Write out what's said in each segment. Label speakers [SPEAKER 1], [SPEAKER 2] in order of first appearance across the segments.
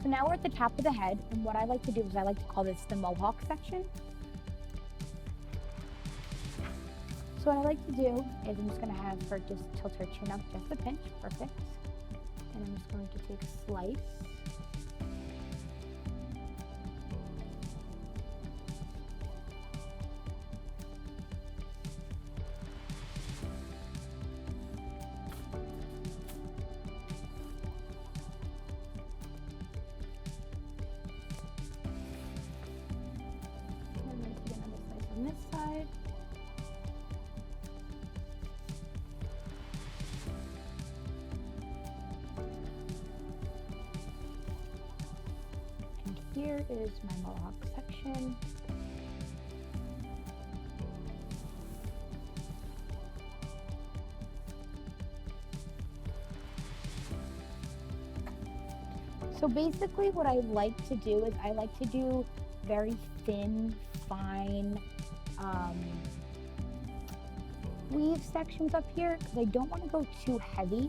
[SPEAKER 1] So now we're at the top of the head, and what I like to do is I like to call this the Mohawk section. So what I like to do is I'm just going to have her just tilt her chin up just a pinch, perfect. And I'm just going to take a slice. And I'm going to take another slice on this side. Here is my Mohawk section. So basically what I like to do is I like to do very thin, fine weave sections up here because I don't want to go too heavy.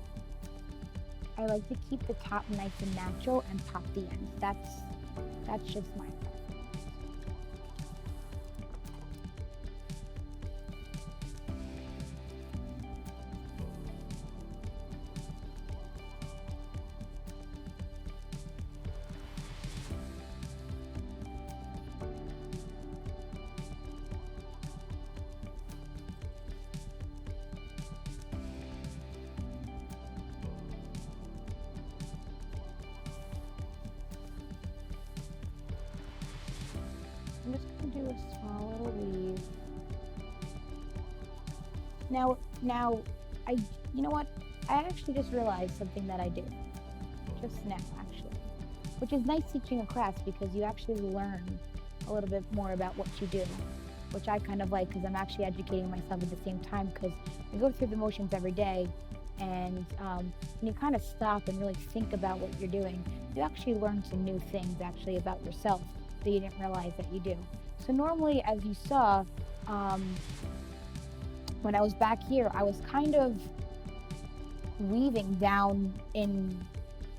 [SPEAKER 1] I like to keep the top nice and natural and pop the ends. That's just my preference. I'm just going to do a small little weave. Now, you know what? I actually just realized something that I do. Just now, actually. Which is nice teaching a class because you actually learn a little bit more about what you do. Which I kind of like because I'm actually educating myself at the same time because I go through the motions every day. And when you kind of stop and really think about what you're doing, you actually learn some new things actually about yourself that you didn't realize that you do. So normally, as you saw, when I was back here, I was kind of weaving down in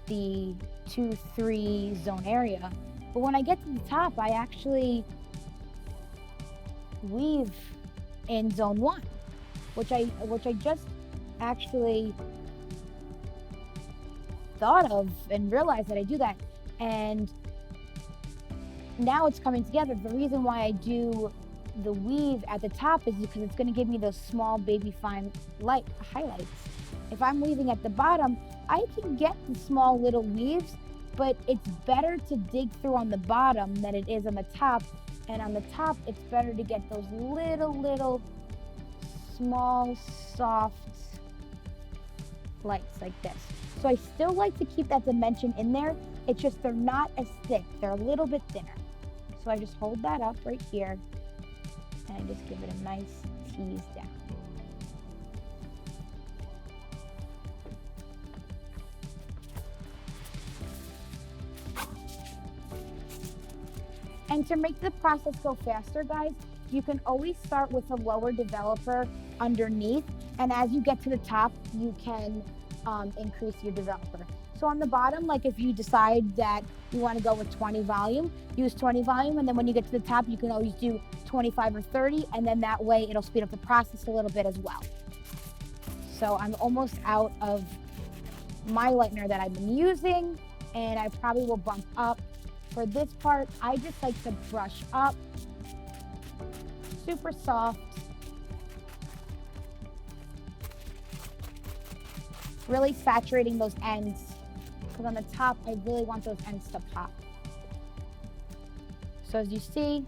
[SPEAKER 1] the 2-3 zone area. But when I get to the top, I actually weave in zone 1, which I just actually thought of and realized that I do that. And now it's coming together. The reason why I do the weave at the top is because it's going to give me those small baby fine light highlights. If I'm weaving at the bottom, I can get the small little weaves, but it's better to dig through on the bottom than it is on the top. And on the top, it's better to get those little small, soft lights like this. So I still like to keep that dimension in there. It's just they're not as thick. They're a little bit thinner. So I just hold that up right here and I just give it a nice tease down. And to make the process go faster, guys, you can always start with a lower developer underneath. And as you get to the top, you can increase your developer. So on the bottom, like if you decide that you want to go with 20 volume, use 20 volume. And then when you get to the top, you can always do 25 or 30. And then that way it'll speed up the process a little bit as well. So I'm almost out of my lightener that I've been using. And I probably will bump up. For this part, I just like to brush up, super soft, really saturating those ends, because on the top, I really want those ends to pop. So as you see,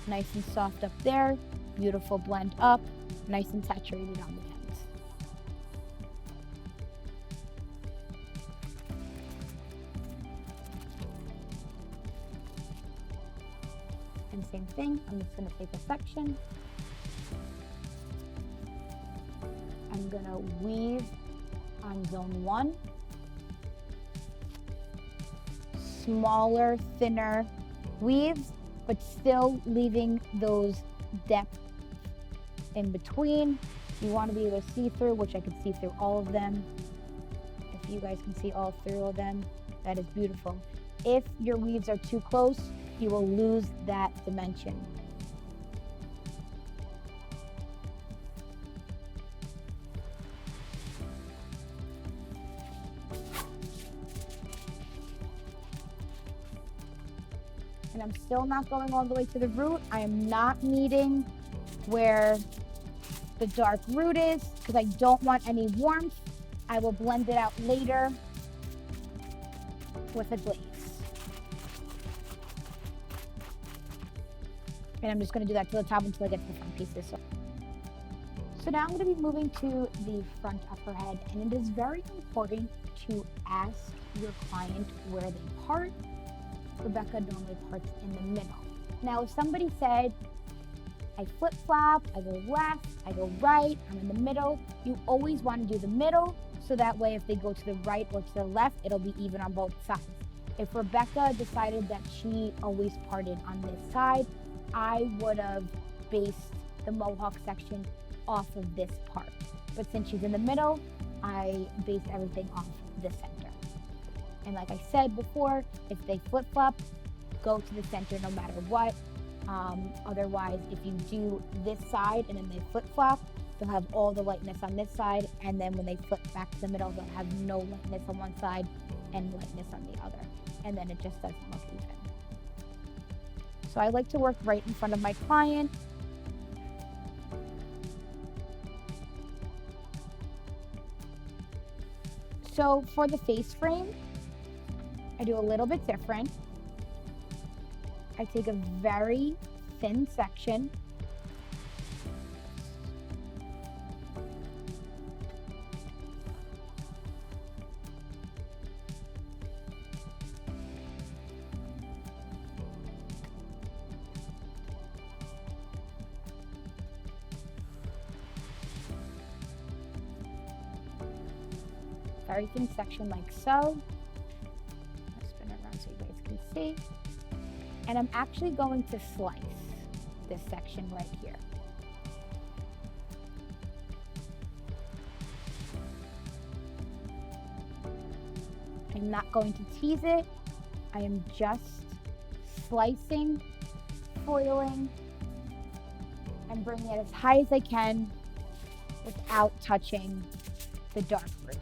[SPEAKER 1] nice and soft up there, beautiful blend up, nice and saturated on the ends. And same thing, I'm just going to take a section. I'm going to weave on zone 1. Smaller, thinner weaves, but still leaving those depth in between. You want to be able to see through, which I can see through all of them. If you guys can see all through of them, that is beautiful. if your weaves are too close, you will lose that dimension. And I'm still not going all the way to the root. I am not meeting where the dark root is because I don't want any warmth. I will blend it out later with a glaze. And I'm just going to do that to the top until I get to the front pieces. So now I'm going to be moving to the front upper head, and it is very important to ask your client where they part. Rebecca normally parts in the middle. Now, if somebody said, I flip-flop, I go left, I go right, I'm in the middle, you always want to do the middle, so that way if they go to the right or to the left, it'll be even on both sides. If Rebecca decided that she always parted on this side, I would have based the Mohawk section off of this part. But since she's in the middle, I based everything off the center. And like I said before, if they flip-flop, go to the center no matter what. Otherwise, if you do this side and then they flip-flop, they'll have all the lightness on this side, and then when they flip back to the middle, they'll have no lightness on one side and lightness on the other, and then it just doesn't look even. So I like to work right in front of my client. So for the face frame, I do a little bit different. I take a very thin section. Very thin section like so. I'll spin it around so you guys can see. And I'm actually going to slice this section right here. I'm not going to tease it. I am just slicing, foiling, and bringing it as high as I can without touching the dark root.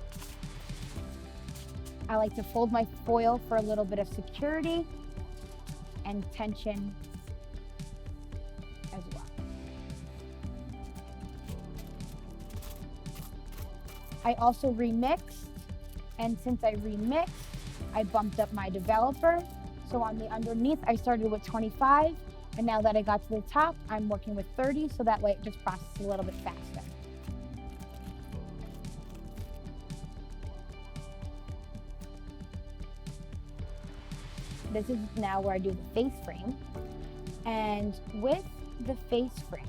[SPEAKER 1] I like to fold my foil for a little bit of security and tension as well. I also remixed, and since I remixed, I bumped up my developer. So on the underneath, I started with 25, and now that I got to the top, I'm working with 30, so that way it just processes a little bit faster. This is now where I do the face frame. And with the face frame,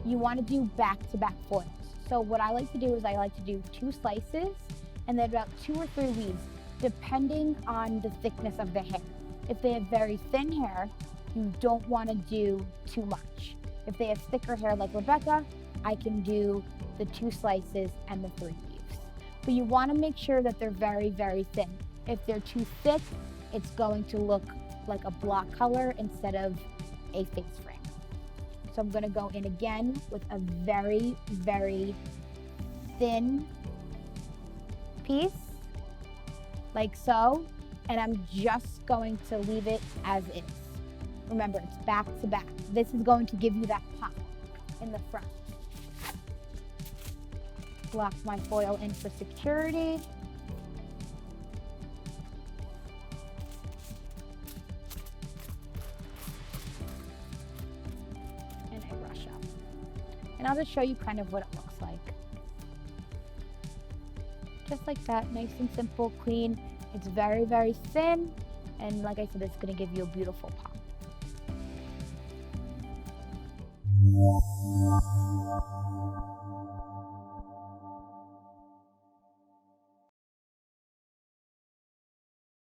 [SPEAKER 1] you want to do back-to-back foils. So what I like to do is I like to do 2 slices and then about 2 or 3 weaves, depending on the thickness of the hair. If they have very thin hair, you don't want to do too much. If they have thicker hair like Rebecca, I can do the 2 slices and the 3 weaves. But you want to make sure that they're very, very thin. If they're too thick, it's going to look like a block color instead of a face frame. So I'm going to go in again with a very, very thin piece, like so, and I'm just going to leave it as is. Remember, it's back to back. This is going to give you that pop in the front. Lock my foil in for security. And I brush up. And I'll just show you kind of what it looks like. Just like that, nice and simple, clean. It's very, very thin. And like I said, it's gonna give you a beautiful pop.